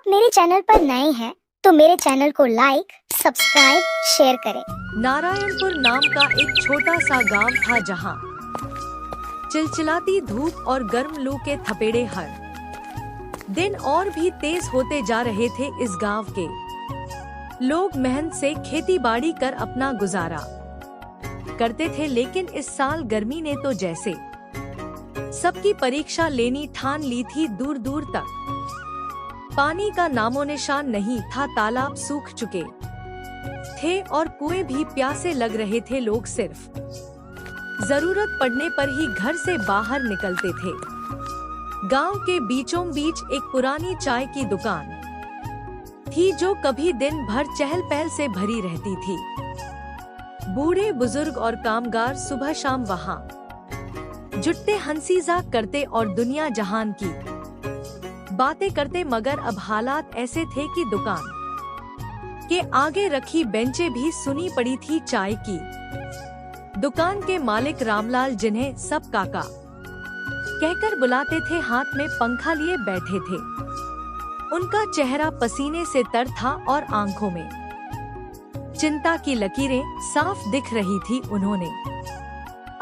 मेरे चैनल पर नए हैं तो मेरे चैनल को लाइक, सब्सक्राइब, शेयर करें। नारायणपुर नाम का एक छोटा सा गांव था जहां चिलचिलाती धूप और गर्म लू के थपेड़े हर दिन और भी तेज होते जा रहे थे। इस गांव के लोग मेहनत से खेती बाड़ी कर अपना गुजारा करते थे, लेकिन इस साल गर्मी ने तो जैसे सबकी परीक्षा लेनी ठान ली थी। दूर दूर तक पानी का नामो निशान नहीं था। तालाब सूख चुके थे और कुएं भी प्यासे लग रहे थे। लोग सिर्फ जरूरत पड़ने पर ही घर से बाहर निकलते थे। गांव के बीचों बीच एक पुरानी चाय की दुकान थी जो कभी दिन भर चहल पहल से भरी रहती थी। बूढ़े बुजुर्ग और कामगार सुबह शाम वहां जुटते, हंसीजा करते और दुनिया जहान की बातें करते। मगर अब हालात ऐसे थे कि दुकान के आगे रखी बेंचें भी सुनी पड़ी थी। चाय की दुकान के मालिक रामलाल, जिन्हें सब काका कहकर बुलाते थे, हाथ में पंखा लिए बैठे थे। उनका चेहरा पसीने से तर था और आंखों में चिंता की लकीरें साफ दिख रही थी। उन्होंने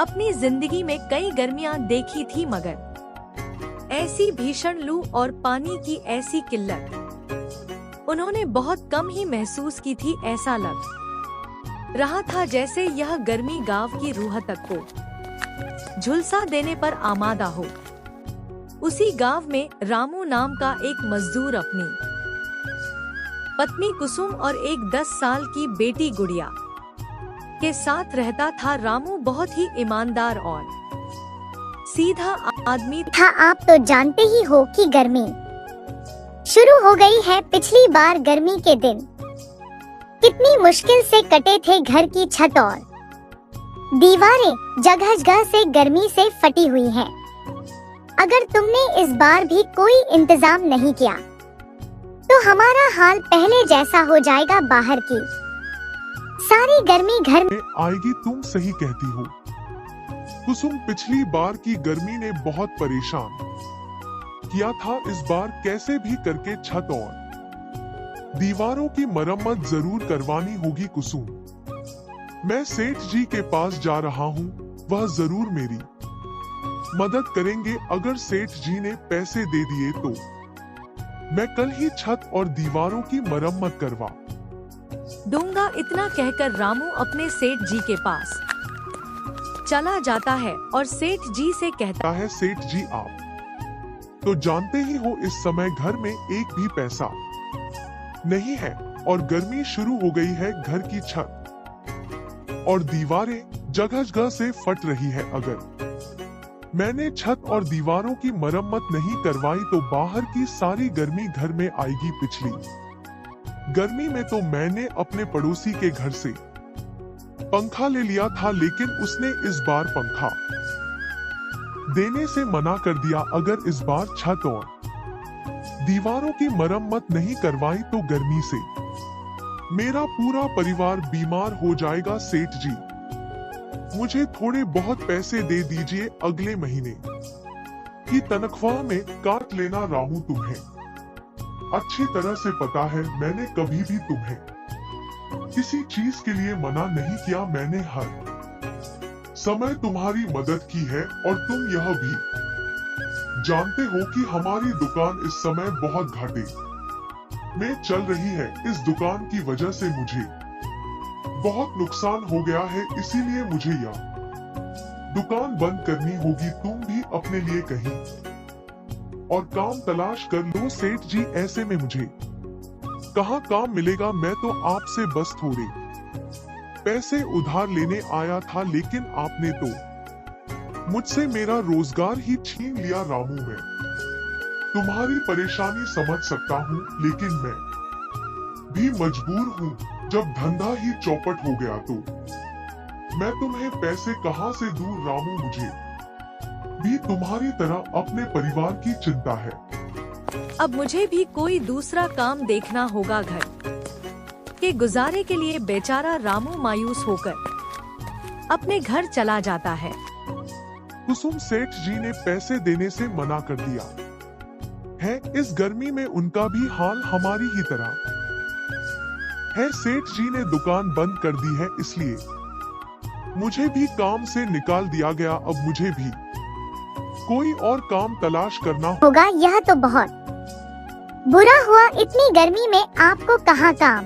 अपनी जिंदगी में कई गर्मियां देखी थी, मगर ऐसी भीषण लू और पानी की ऐसी किल्लत उन्होंने बहुत कम ही महसूस की थी। ऐसा लग रहा था जैसे यह गर्मी गांव की रूह तक को झुलसा देने पर आमादा हो। उसी गांव में रामू नाम का एक मजदूर अपनी पत्नी कुसुम और एक 10 साल की बेटी गुड़िया के साथ रहता था। रामू बहुत ही ईमानदार और सीधा आदमी था। आप तो जानते ही हो कि गर्मी शुरू हो गई है। पिछली बार गर्मी के दिन कितनी मुश्किल से कटे थे। घर की छत और दीवारें जगह जगह से गर्मी से फटी हुई हैं। अगर तुमने इस बार भी कोई इंतजाम नहीं किया तो हमारा हाल पहले जैसा हो जाएगा। बाहर की सारी गर्मी घर में आएगी। तुम सही कहती हो कुसुम, पिछली बार की गर्मी ने बहुत परेशान किया था। इस बार कैसे भी करके छत और दीवारों की मरम्मत जरूर करवानी होगी। कुसुम, मैं सेठ जी के पास जा रहा हूँ, वह जरूर मेरी मदद करेंगे। अगर सेठ जी ने पैसे दे दिए तो मैं कल ही छत और दीवारों की मरम्मत करवा दूंगा। इतना कहकर रामू अपने सेठ जी के पास चला जाता है और सेठ जी से कहता है, सेठ जी आप तो जानते ही हो इस समय घर में एक भी पैसा नहीं है और गर्मी शुरू हो गई है। घर की छत और दीवारें जगह जगह से फट रही है। अगर मैंने छत और दीवारों की मरम्मत नहीं करवाई तो बाहर की सारी गर्मी घर में आएगी। पिछली गर्मी में तो मैंने अपने पड़ोसी के घर से पंखा ले लिया था, लेकिन उसने इस बार पंखा देने से मना कर दिया। अगर इस बार छत और दीवारों की मरम्मत नहीं करवाई तो गर्मी से मेरा पूरा परिवार बीमार हो जाएगा। सेठ जी, मुझे थोड़े बहुत पैसे दे दीजिए, अगले महीने की तनख्वाह में काट लेना। राहू, तुम्हें अच्छी तरह से पता है मैंने कभी भी तुम्हें किसी चीज के लिए मना नहीं किया। मैंने हर समय तुम्हारी मदद की है और तुम यह भी जानते हो कि हमारी दुकान इस समय बहुत घाटे में चल रही है। इस दुकान की वजह से मुझे बहुत नुकसान हो गया है, इसीलिए मुझे यह दुकान बंद करनी होगी। तुम भी अपने लिए कहीं और काम तलाश कर लो। सेठ जी, ऐसे में मुझे कहाँ काम मिलेगा? मैं तो आपसे बस थोड़े पैसे उधार लेने आया था, लेकिन आपने तो मुझसे मेरा रोजगार ही छीन लिया। रामू, मैं तुम्हारी परेशानी समझ सकता हूँ, लेकिन मैं भी मजबूर हूँ। जब धंधा ही चौपट हो गया तो मैं तुम्हें पैसे कहाँ से दूं? रामू, मुझे भी तुम्हारी तरह अपने परिवार की चिंता है। अब मुझे भी कोई दूसरा काम देखना होगा। घर के गुजारे के लिए बेचारा रामू मायूस होकर अपने घर चला जाता है। कुसुम, सेठ जी ने पैसे देने से मना कर दिया। है। इस गर्मी में उनका भी हाल हमारी ही तरह है। सेठ जी ने दुकान बंद कर दी है, इसलिए मुझे भी काम से निकाल दिया गया। अब मुझे भी कोई और काम तलाश करना होगा। यह तो बहुत बुरा हुआ। इतनी गर्मी में आपको कहाँ काम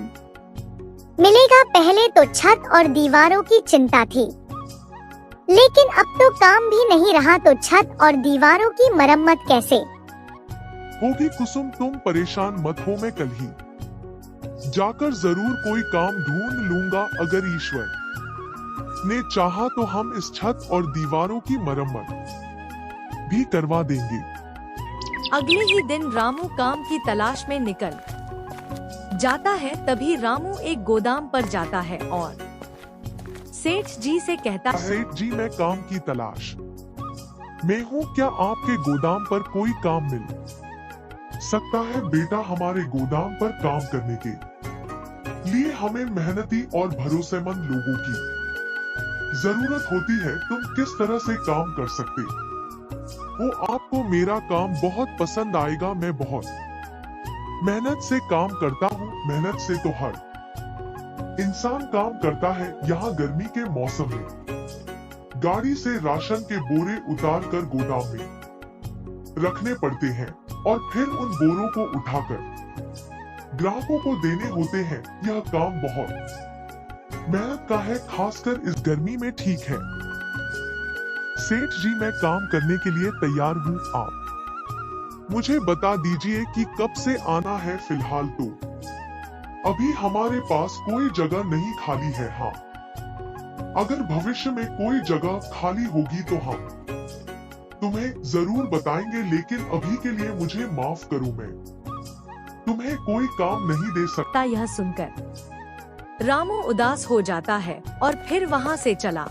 मिलेगा। पहले तो छत और दीवारों की चिंता थी, लेकिन अब तो काम भी नहीं रहा, तो छत और दीवारों की मरम्मत कैसे होगी। कुसुम तुम परेशान मत हो, मैं कल ही जाकर जरूर कोई काम ढूंढ लूंगा। अगर ईश्वर ने चाहा तो हम इस छत और दीवारों की मरम्मत भी करवा देंगे। अगले ही दिन रामू काम की तलाश में निकल जाता है। तभी रामू एक गोदाम पर जाता है और सेठ जी से कहता है, सेठ जी मैं काम की तलाश में हूँ, क्या आपके गोदाम पर कोई काम मिल सकता है। बेटा, हमारे गोदाम पर काम करने के लिए हमें मेहनती और भरोसेमंद लोगों की जरूरत होती है। तुम किस तरह से काम कर सकते हो। आपको मेरा काम बहुत पसंद आएगा। मैं बहुत मेहनत से काम करता हूँ। मेहनत से तो हर इंसान काम करता है। यहाँ गर्मी के मौसम में गाड़ी से राशन के बोरे उतार कर गोदाम में रखने पड़ते हैं और फिर उन बोरों को उठाकर ग्राहकों को देने होते हैं। यह काम बहुत मेहनत का है, खासकर इस गर्मी में। ठीक है सेठ जी, मैं काम करने के लिए तैयार हूँ। आप मुझे बता दीजिए कि कब से आना है। फिलहाल तो अभी हमारे पास कोई जगह नहीं खाली है। हाँ, अगर भविष्य में कोई जगह खाली होगी तो हम तुम्हें जरूर बताएंगे, लेकिन अभी के लिए मुझे माफ करो, मैं तुम्हें कोई काम नहीं दे सकता। यह सुनकर रामू उदास हो जाता है और फिर वहाँ से चला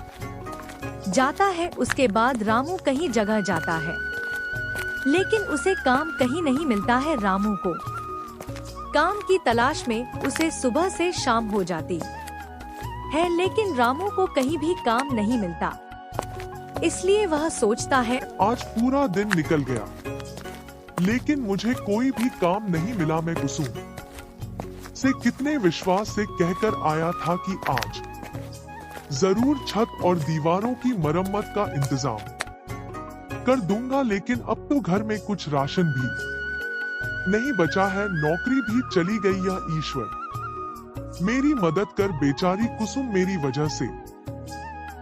जाता है। उसके बाद रामू कहीं जगह जाता है, लेकिन उसे काम कहीं नहीं मिलता है। रामू को काम की तलाश में उसे सुबह से शाम हो जाती है, लेकिन रामू को कहीं भी काम नहीं मिलता। इसलिए वह सोचता है, आज पूरा दिन निकल गया, लेकिन मुझे कोई भी काम नहीं मिला। मैं कुसुम से कितने विश्वास से कहकर आया था कि आज जरूर छत और दीवारों की मरम्मत का इंतजाम कर दूंगा, लेकिन अब तो घर में कुछ राशन भी नहीं बचा है। नौकरी भी चली गई। यह ईश्वर मेरी मदद कर। बेचारी कुसुम मेरी वजह से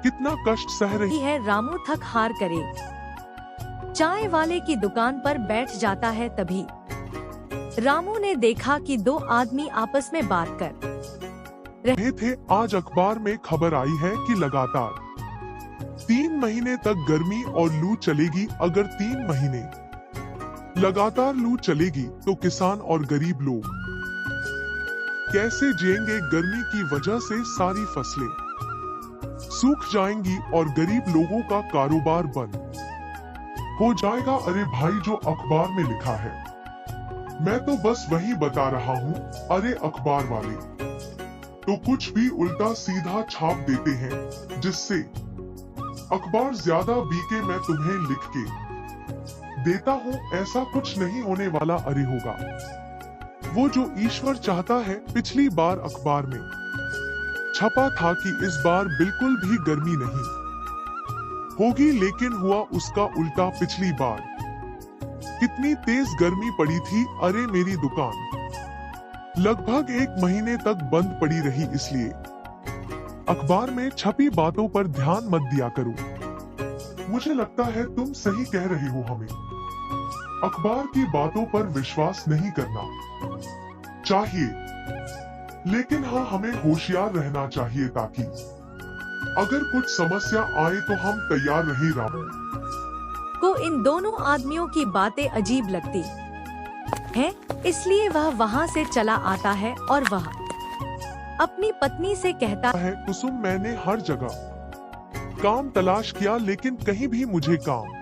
कितना कष्ट सह रही है। रामू थक हार करे चाय वाले की दुकान पर बैठ जाता है। तभी रामू ने देखा कि दो आदमी आपस में बात कर रहे थे। आज अखबार में खबर आई है कि लगातार 3 महीने तक गर्मी और लू चलेगी। अगर 3 महीने लगातार लू चलेगी तो किसान और गरीब लोग कैसे जिएंगे। गर्मी की वजह से सारी फसलें सूख जाएंगी और गरीब लोगों का कारोबार बंद हो जाएगा। अरे भाई, जो अखबार में लिखा है मैं तो बस वही बता रहा हूँ। अरे अखबार वाले तो कुछ भी उल्टा सीधा छाप देते हैं, जिससे अखबार ज्यादा बिके। मैं तुम्हें लिख के देता हूँ, ऐसा कुछ नहीं होने वाला। अरे होगा वो जो ईश्वर चाहता है। पिछली बार अखबार में छपा था कि इस बार बिल्कुल भी गर्मी नहीं होगी, लेकिन हुआ उसका उल्टा। पिछली बार कितनी तेज गर्मी पड़ी थी। अरे मेरी दुकान लगभग 1 महीने तक बंद पड़ी रही, इसलिए अखबार में छपी बातों पर ध्यान मत दिया करो। मुझे लगता है तुम सही कह रहे हो। हमें अखबार की बातों पर विश्वास नहीं करना चाहिए, लेकिन हाँ, हमें होशियार रहना चाहिए ताकि अगर कुछ समस्या आए तो हम तैयार रहे। रामू को इन दोनों आदमियों की बातें अजीब लगती हैं, इसलिए वह वहाँ से चला आता है और वह अपनी पत्नी से कहता है, कुसुम, मैंने हर जगह काम तलाश किया, लेकिन कहीं भी मुझे काम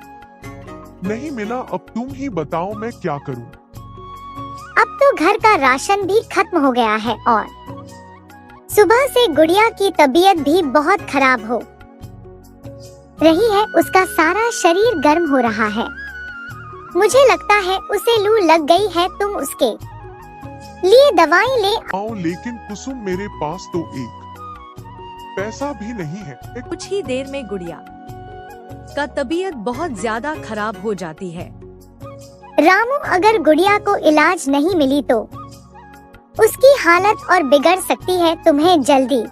नहीं मिला। अब तुम ही बताओ मैं क्या करूं? अब तो घर का राशन भी खत्म हो गया है और सुबह से गुड़िया की तबीयत भी बहुत खराब हो रही है। उसका सारा शरीर गर्म हो रहा है। मुझे लगता है उसे लू लग गई है, तुम उसके लिए दवाई ले आओ। लेकिन कुसुम मेरे पास तो एक पैसा भी नहीं है। कुछ ही देर में गुड़िया का तबीयत बहुत ज्यादा खराब हो जाती है। रामू, अगर गुड़िया को इलाज नहीं मिली तो उसकी हालत और बिगड़ सकती है, तुम्हें जल्दी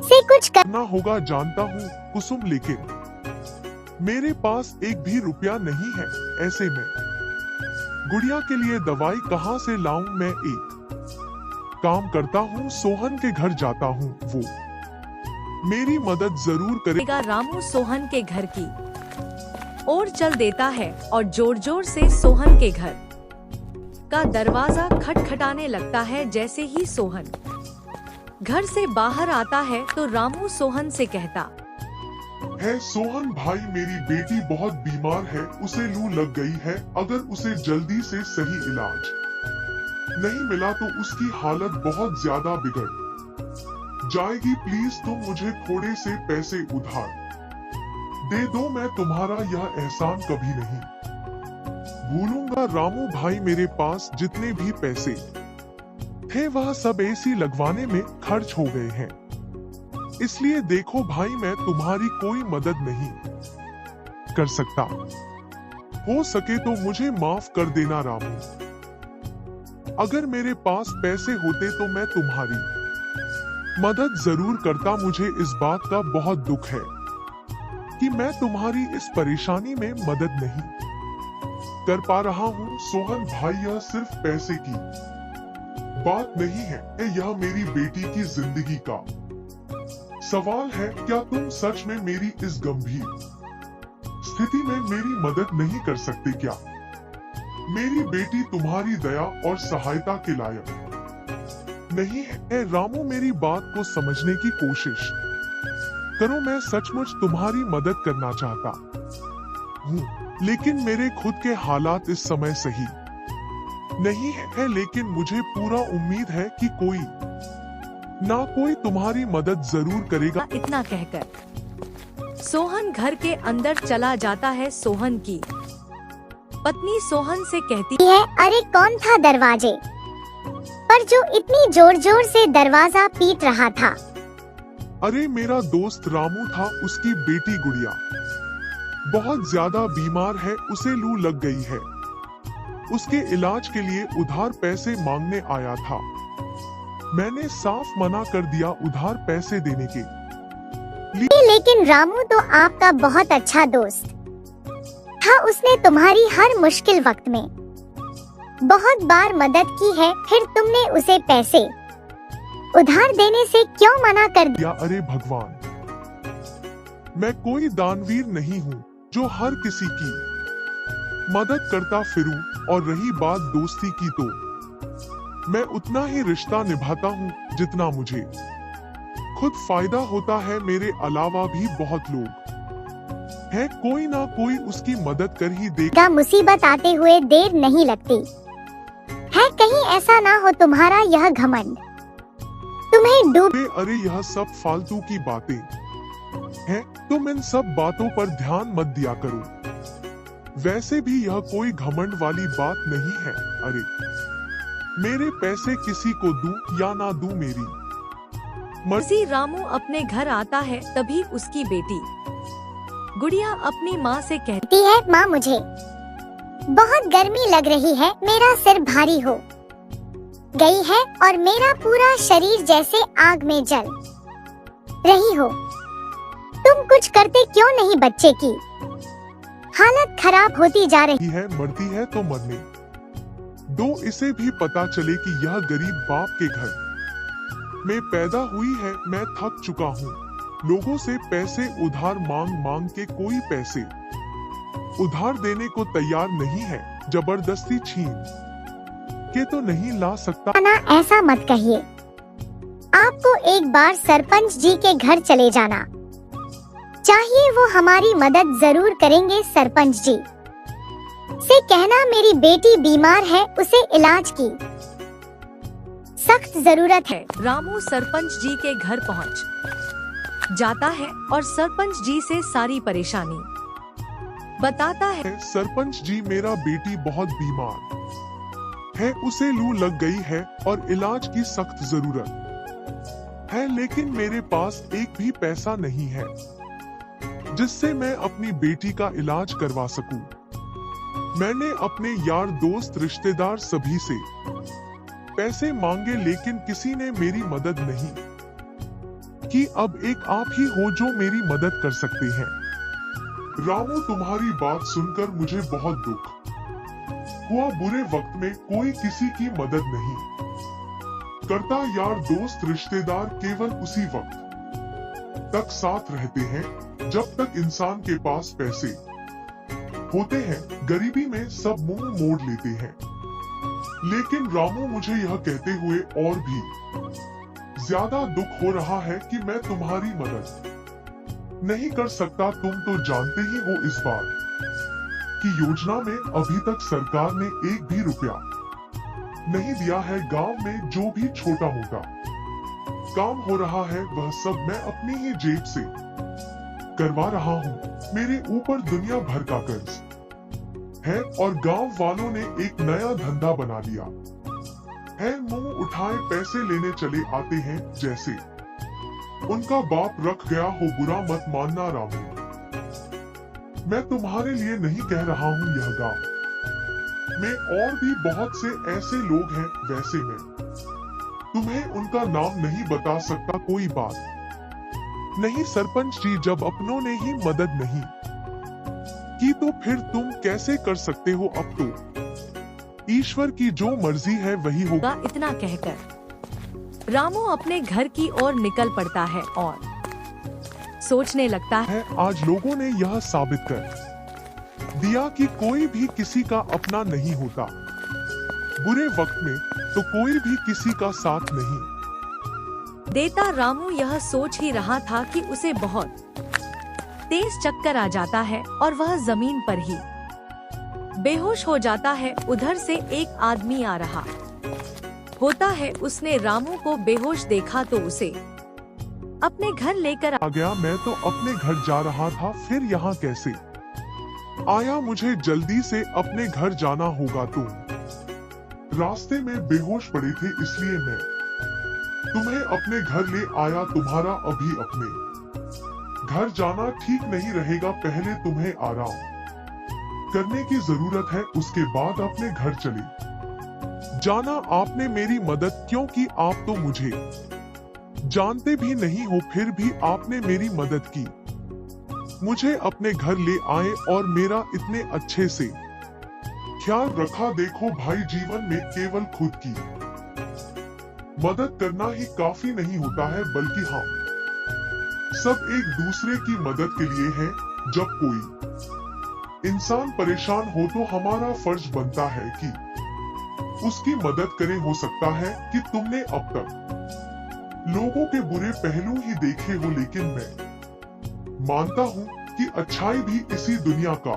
से कुछ करना होगा। जानता हूँ कुसुम, लेकिन मेरे पास एक भी रुपया नहीं है। ऐसे में गुड़िया के लिए दवाई कहाँ से लाऊं? मैं एक काम करता हूँ, सोहन के घर जाता हूँ, वो मेरी मदद जरूर करेगा। रामू सोहन के घर की ओर चल देता है और जोर जोर से सोहन के घर का दरवाजा खटखटाने लगता है। जैसे ही सोहन घर से बाहर आता है तो रामू सोहन से कहता है, सोहन भाई, मेरी बेटी बहुत बीमार है, उसे लू लग गई है। अगर उसे जल्दी से सही इलाज नहीं मिला तो उसकी हालत बहुत ज्यादा बिगड़ जाएगी। प्लीज तुम मुझे थोड़े से पैसे उधार दे दो, मैं तुम्हारा यह एहसान कभी नहीं भूलूंगा। रामू भाई, मेरे पास जितने भी पैसे थे वह सब एसी लगवाने में खर्च हो गए हैं, इसलिए देखो भाई, मैं तुम्हारी कोई मदद नहीं कर सकता। हो सके तो मुझे माफ कर देना रामू। अगर मेरे पास पैसे होते तो मैं तुम्हारी मदद जरूर करता। मुझे इस बात का बहुत दुख है कि मैं तुम्हारी इस परेशानी में मदद नहीं कर पा रहा हूँ। सोहन भाई, यह सिर्फ पैसे की बात नहीं है, यह मेरी बेटी की जिंदगी का सवाल है। क्या तुम सच में मेरी इस गंभीर स्थिति में मेरी मदद नहीं कर सकते क्या? मेरी बेटी तुम्हारी दया और सहायता के लायक नहीं है। रामू, मेरी बात को समझने की कोशिश करो। मैं सचमुच तुम्हारी मदद करना चाहता हूँ, लेकिन मेरे खुद के हालात इस समय सही नहीं है। लेकिन मुझे पूरा उम्मीद है कि कोई ना कोई तुम्हारी मदद जरूर करेगा। इतना कहकर सोहन घर के अंदर चला जाता है। सोहन की पत्नी सोहन से कहती है, अरे कौन था दरवाजे पर जो इतनी जोर जोर से दरवाजा पीट रहा था? अरे मेरा दोस्त रामू था, उसकी बेटी गुड़िया बहुत ज्यादा बीमार है, उसे लू लग गई है। उसके इलाज के लिए उधार पैसे मांगने आया था। मैंने साफ मना कर दिया उधार पैसे देने के लिए। लेकिन रामू तो आपका बहुत अच्छा दोस्त था, उसने तुम्हारी हर मुश्किल वक्त में बहुत बार मदद की है, फिर तुमने उसे पैसे उधार देने से क्यों मना कर दिया? अरे भगवान, मैं कोई दानवीर नहीं हूँ जो हर किसी की मदद करता फिरूं। और रही बात दोस्ती की, तो मैं उतना ही रिश्ता निभाता हूँ जितना मुझे खुद फायदा होता है। मेरे अलावा भी बहुत लोग हैं, कोई ना कोई उसकी मदद कर ही देगा। मुसीबत आते हुए देर नहीं लगती है, कहीं ऐसा ना हो तुम्हारा यह घमंड तुम्हें डूबे। अरे यह सब फालतू की बातें हैं, तुम इन सब बातों पर ध्यान मत दिया करो। वैसे भी यह कोई घमंड वाली बात नहीं है। अरे मेरे पैसे किसी को दूं या ना दूं, मेरी मर्जी। रामू अपने घर आता है, तभी उसकी बेटी गुड़िया अपनी माँ से कहती है, माँ मुझे बहुत गर्मी लग रही है, मेरा सिर भारी हो गई है और मेरा पूरा शरीर जैसे आग में जल रही हो। तुम कुछ करते क्यों नहीं? बच्चे की हालत खराब होती जा रही है, मरती है तो मरने दो, इसे भी पता चले कि यह गरीब बाप के घर में पैदा हुई है। मैं थक चुका हूँ लोगों से पैसे उधार मांग मांग के, कोई पैसे उधार देने को तैयार नहीं है। जबरदस्ती छीन के तो नहीं ला सकता ना, ऐसा मत कहिए। आपको एक बार सरपंच जी के घर चले जाना चाहिए, वो हमारी मदद जरूर करेंगे। सरपंच जी से कहना मेरी बेटी बीमार है, उसे इलाज की सख्त जरूरत है। रामू सरपंच जी के घर पहुंच जाता है और सरपंच जी से सारी परेशानी बताता है। सरपंच जी, मेरा बेटी बहुत बीमार है, उसे लू लग गई है और इलाज की सख्त जरूरत है, लेकिन मेरे पास एक भी पैसा नहीं है जिससे मैं अपनी बेटी का इलाज करवा सकूं। मैंने अपने यार दोस्त रिश्तेदार सभी से पैसे मांगे, लेकिन किसी ने मेरी मदद नहीं की। अब एक आप ही हो जो मेरी मदद कर सकते हैं। रामू, तुम्हारी बात सुनकर मुझे बहुत दुख हुआ। बुरे वक्त में कोई किसी की मदद नहीं करता। यार दोस्त रिश्तेदार केवल उसी वक्त तक साथ रहते हैं जब तक इंसान के पास पैसे होते हैं। गरीबी में सब मुंह मोड़ लेते हैं। लेकिन रामू, मुझे यह कहते हुए और भी ज्यादा दुख हो रहा है कि मैं तुम्हारी मदद नहीं कर सकता। तुम तो जानते ही हो इस बार की योजना में अभी तक सरकार ने एक भी रुपया नहीं दिया है। गांव में जो भी छोटा मोटा काम हो रहा है वह सब मैं अपनी ही जेब से करवा रहा हूँ। मेरे ऊपर दुनिया भर का कर्ज है और गांव वालों ने एक नया धंधा बना लिया है। मुंह उठाए पैसे लेने चले आते हैं जैसे उनका बाप रख गया हो। बुरा मत मानना रामू, मैं तुम्हारे लिए नहीं कह रहा हूँ। यह गांव में और भी बहुत से ऐसे लोग हैं। वैसे मैं तुम्हें उनका नाम नहीं बता सकता। कोई बात नहीं सरपंच जी, जब अपनों ने ही मदद नहीं की तो फिर तुम कैसे कर सकते हो। अब तो ईश्वर की जो मर्जी है वही होगा। इतना कहकर रामू अपने घर की ओर निकल पड़ता है और सोचने लगता है, आज लोगों ने यह साबित कर दिया कि कोई भी किसी का अपना नहीं होता। बुरे वक्त में तो कोई भी किसी का साथ नहीं देता। रामू यह सोच ही रहा था कि उसे बहुत तेज चक्कर आ जाता है और वह जमीन पर ही बेहोश हो जाता है। उधर से एक आदमी आ रहा होता है। उसने रामू को बेहोश देखा तो उसे अपने घर लेकर आ गया। मैं तो अपने घर जा रहा था, फिर यहाँ कैसे आया। मुझे जल्दी से अपने घर जाना होगा। तुम रास्ते में बेहोश पड़े थे, इसलिए मैं तुम्हें अपने घर ले आया। तुम्हारा अभी अपने घर जाना ठीक नहीं रहेगा। पहले तुम्हें आराम करने की जरूरत है, उसके बाद अपने घर चले जाना। आपने मेरी मदद क्यों की? आप तो मुझे जानते भी नहीं हो, फिर भी आपने मेरी मदद की। मुझे अपने घर ले आए और मेरा इतने अच्छे से ख्याल रखा। देखो भाई, जीवन में केवल खुद की मदद करना ही काफी नहीं होता है, बल्कि हम सब एक दूसरे की मदद के लिए हैं। जब कोई इंसान परेशान हो तो हमारा फर्ज बनता है कि उसकी मदद करें। हो सकता है कि तुमने अब तक लोगों के बुरे पहलू ही देखे हो, लेकिन मैं मानता हूँ कि अच्छाई भी इसी दुनिया का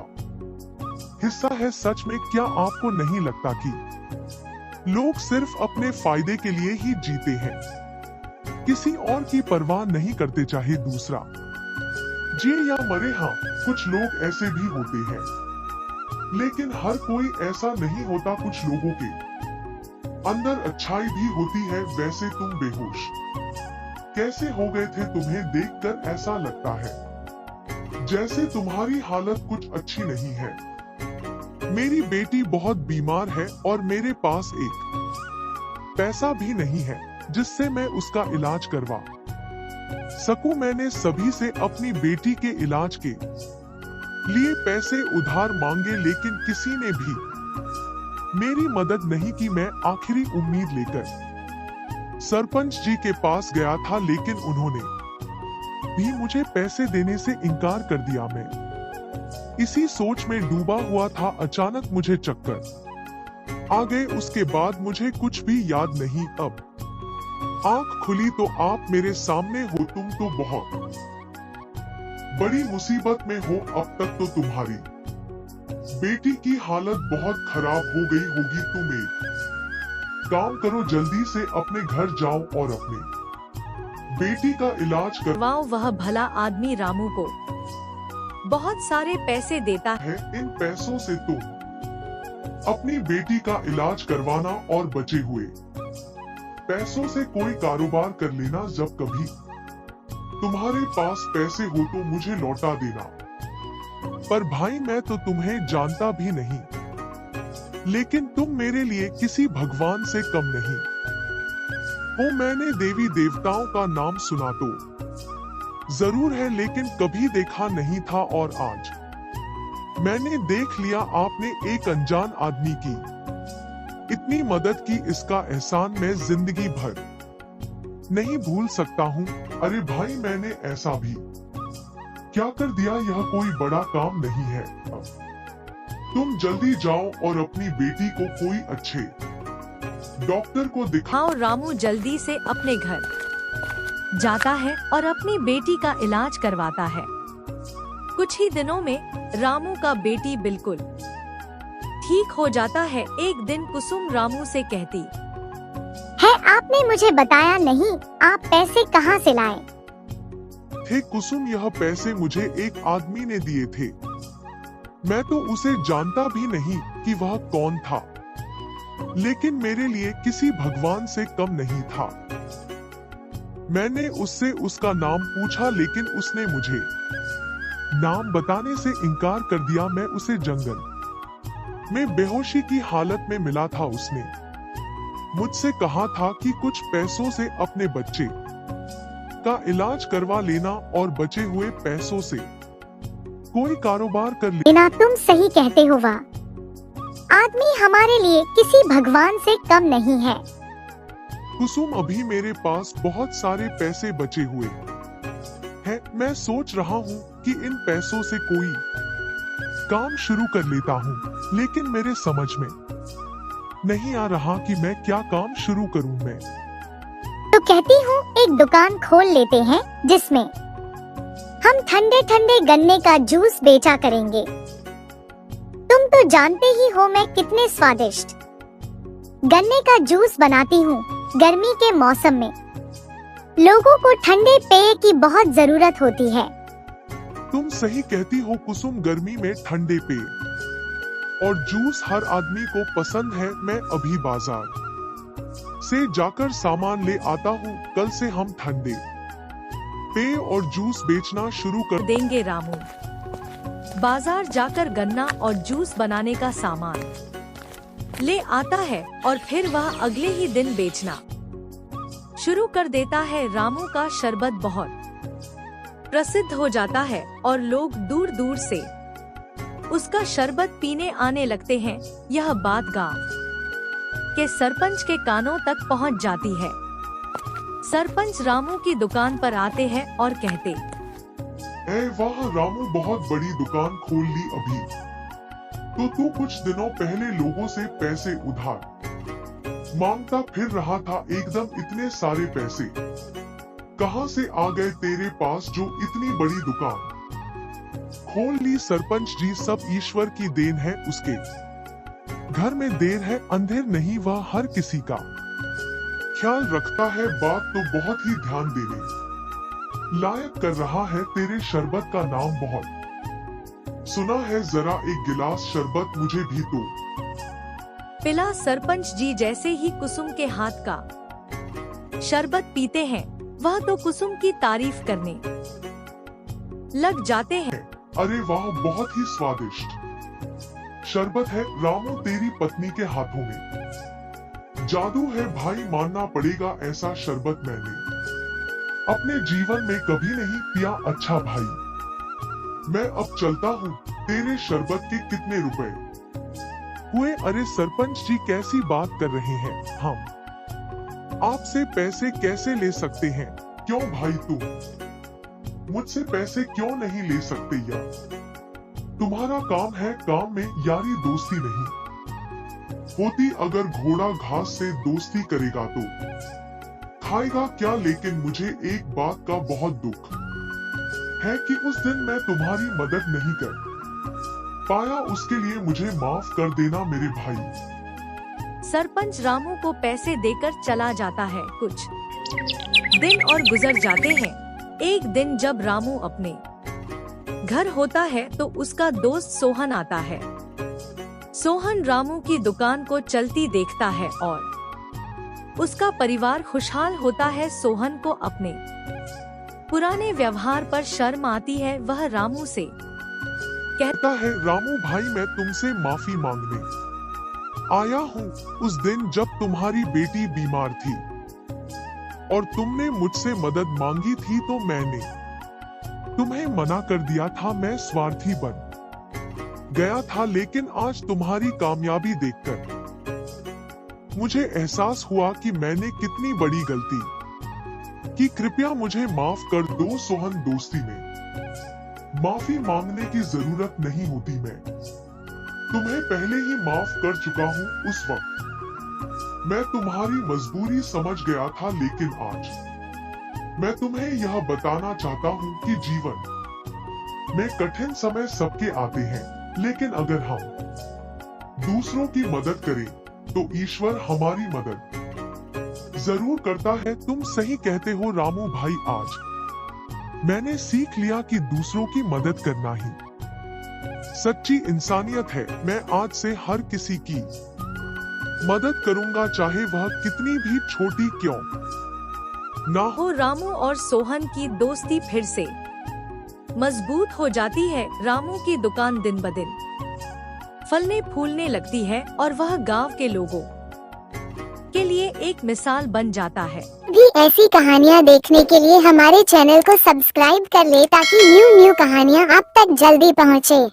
हिस्सा है। सच में क्या आपको नहीं लगता कि लोग सिर्फ अपने फायदे के लिए ही जीते हैं, किसी और की परवाह नहीं करते, चाहे दूसरा जिए या मरे। हाँ, कुछ लोग ऐसे भी होते हैं, लेकिन हर कोई ऐसा नहीं होता। कुछ लोगों के अंदर अच्छाई भी होती है। वैसे तुम बेहोश कैसे हो गए थे? तुम्हें देखकर ऐसा लगता है जैसे तुम्हारी हालत कुछ अच्छी नहीं है। मेरी बेटी बहुत बीमार है और मेरे पास एक पैसा भी नहीं है जिससे मैं उसका इलाज करवा सकूं। मैंने सभी से अपनी बेटी के इलाज के लिए पैसे उधार मांगे, लेकिन किसी ने भी मेरी मदद नहीं की। मैं आखिरी उम्मीद लेकर सरपंच जी के पास गया था, लेकिन उन्होंने भी मुझे पैसे देने से इनकार कर दिया। मैं इसी सोच में डूबा हुआ था। अचानक मुझे चक्कर आ गए। उसके बाद मुझे कुछ भी याद नहीं। अब आंख खुली तो आप मेरे सामने हो। तुम तो बहुत बड़ी मुसीबत में हो। अब तक तो तुम्हारी बेटी की हालत बहुत खराब हो गई होगी। तुम एक काम करो, जल्दी से अपने घर जाओ और अपनी बेटी का इलाज करवाओ। वह भला आदमी रामू को बहुत सारे पैसे देता है। है इन पैसों से तुम अपनी बेटी का इलाज करवाना और बचे हुए पैसों से कोई कारोबार कर लेना। जब कभी तुम्हारे पास पैसे हो तो मुझे लौटा देना। पर भाई मैं तो तुम्हें जानता भी नहीं, लेकिन तुम मेरे लिए किसी भगवान से कम नहीं हो। मैंने देवी देवताओं का नाम सुना तो जरूर है, लेकिन कभी देखा नहीं था, और आज मैंने देख लिया। आपने एक अनजान आदमी की इतनी मदद की, इसका एहसान मैं जिंदगी भर नहीं भूल सकता हूँ। अरे भाई मैंने ऐसा भी क्या कर दिया, यह कोई बड़ा काम नहीं है। तुम जल्दी जाओ और अपनी बेटी को कोई अच्छे डॉक्टर को दिखाओ। रामू जल्दी से अपने घर जाता है और अपनी बेटी का इलाज करवाता है। कुछ ही दिनों में रामू का बेटी बिल्कुल ठीक हो जाता है। एक दिन कुसुम रामू से कहती है, आपने मुझे बताया नहीं, आप पैसे कहाँ से लाए? थे कुसुम, यह पैसे मुझे एक आदमी ने दिए थे। मैं तो उसे जानता भी नहीं कि वह कौन था, लेकिन मेरे लिए किसी भगवान से कम नहीं था। मैंने उससे उसका नाम पूछा, लेकिन उसने मुझे नाम बताने से इनकार कर दिया। मैं उसे जंगल में बेहोशी की हालत में मिला था। उसने मुझसे कहा था कि कुछ पैसों से अपने बच्चे का इलाज करवा लेना और बचे हुए पैसों से कोई कारोबार कर लेना। तुम सही कहते हो, वाह, आदमी हमारे लिए किसी भगवान से कम नहीं है। कुसुम, अभी मेरे पास बहुत सारे पैसे बचे हुए हैं। मैं सोच रहा हूँ कि इन पैसों से कोई काम शुरू कर लेता हूँ, लेकिन मेरे समझ में नहीं आ रहा कि मैं क्या काम शुरू करूँ। मैं तो कहती हूँ एक दुकान खोल लेते हैं, जिसमें हम ठंडे ठंडे गन्ने का जूस बेचा करेंगे। तुम तो जानते ही हो मैं कितने स्वादिष्ट गन्ने का जूस बनाती हूँ। गर्मी के मौसम में लोगों को ठंडे पेय की बहुत जरूरत होती है। तुम सही कहती हो कुसुम, गर्मी में ठंडे पेय और जूस हर आदमी को पसंद है। मैं अभी बाजार से जाकर सामान ले आता हूँ। कल से हम ठंडे पेय और जूस बेचना शुरू कर देंगे। रामू बाजार जाकर गन्ना और जूस बनाने का सामान ले आता है और फिर वह अगले ही दिन बेचना शुरू कर देता है। रामू का शरबत बहुत प्रसिद्ध हो जाता है और लोग दूर दूर से उसका शरबत पीने आने लगते हैं। यह बात गांव के सरपंच के कानों तक पहुंच जाती है। सरपंच रामू की दुकान पर आते हैं और कहते, ए वाह रामू, बहुत बड़ी दुकान खोल ली अभी तो। तू कुछ दिनों पहले लोगों से पैसे उधार मांगता फिर रहा था। एकदम इतने सारे पैसे कहां से आ गए तेरे पास जो इतनी बड़ी दुकान खोल ली? सरपंच जी, सब ईश्वर की देन है। उसके घर में देर है अंधेर नहीं, वह हर किसी का ख्याल रखता है। बात तो बहुत ही ध्यान देने लायक कर रहा है। तेरे शरबत का नाम बहुत सुना है, जरा एक गिलास शरबत मुझे भी दो। पिला। सरपंच जी जैसे ही कुसुम के हाथ का शरबत पीते हैं, वह तो कुसुम की तारीफ करने लग जाते हैं। अरे वाह, बहुत ही स्वादिष्ट शरबत है रामू, तेरी पत्नी के हाथों में जादू है भाई, मानना पड़ेगा। ऐसा शरबत मैंने अपने जीवन में कभी नहीं पिया। अच्छा भाई, मैं अब चलता हूँ। तेरे शरबत के कितने रुपए हुए? अरे सरपंच जी, कैसी बात कर रहे हैं? हम आपसे पैसे कैसे ले सकते हैं? क्यों भाई, तुम मुझसे पैसे क्यों नहीं ले सकते यार? तुम्हारा काम है, काम में यारी दोस्ती नहीं होती। अगर घोड़ा घास से दोस्ती करेगा तो खाएगा क्या? लेकिन मुझे एक बात का बहुत दुख है कि उस दिन मैं तुम्हारी मदद नहीं कर पाया। उसके लिए मुझे माफ कर देना मेरे भाई। सरपंच रामू को पैसे देकर चला जाता है। कुछ दिन और गुजर जाते हैं। एक दिन जब रामू अपने घर होता है तो उसका दोस्त सोहन आता है। सोहन रामू की दुकान को चलती देखता है और उसका परिवार खुशहाल होता है। सोहन को अपने पुराने व्यवहार पर शर्म आती है। वह रामू से कहता है, रामू भाई मैं तुमसे माफी मांगने आया हूँ। उस दिन जब तुम्हारी बेटी बीमार थी और तुमने मुझसे मदद मांगी थी तो मैंने तुम्हें मना कर दिया था। मैं स्वार्थी बन गया था, लेकिन आज तुम्हारी कामयाबी देखकर मुझे एहसास हुआ कि मैंने कितनी बड़ी गलती की। कृपया मुझे माफ कर दो। सोहन, दोस्ती में माफी मांगने की जरूरत नहीं होती। मैं तुम्हें पहले ही माफ कर चुका हूँ। उस वक्त मैं तुम्हारी मजबूरी समझ गया था, लेकिन आज मैं तुम्हें यह बताना चाहता हूँ कि जीवन में कठिन समय सबके आते हैं, लेकिन अगर हम दूसरों की मदद करें तो ईश्वर हमारी मदद जरूर करता है। तुम सही कहते हो रामू भाई। आज मैंने सीख लिया कि दूसरों की मदद करना ही सच्ची इंसानियत है। मैं आज से हर किसी की मदद करूंगा, चाहे वह कितनी भी छोटी क्यों ना हो। रामू और सोहन की दोस्ती फिर से मजबूत हो जाती है। रामू की दुकान दिन ब दिन फलने फूलने लगती है और वह गांव के लोगों के लिए एक मिसाल बन जाता है। भी ऐसी कहानियाँ देखने के लिए हमारे चैनल को सब्सक्राइब कर ले ताकि न्यू कहानियाँ आप तक जल्दी पहुँचे।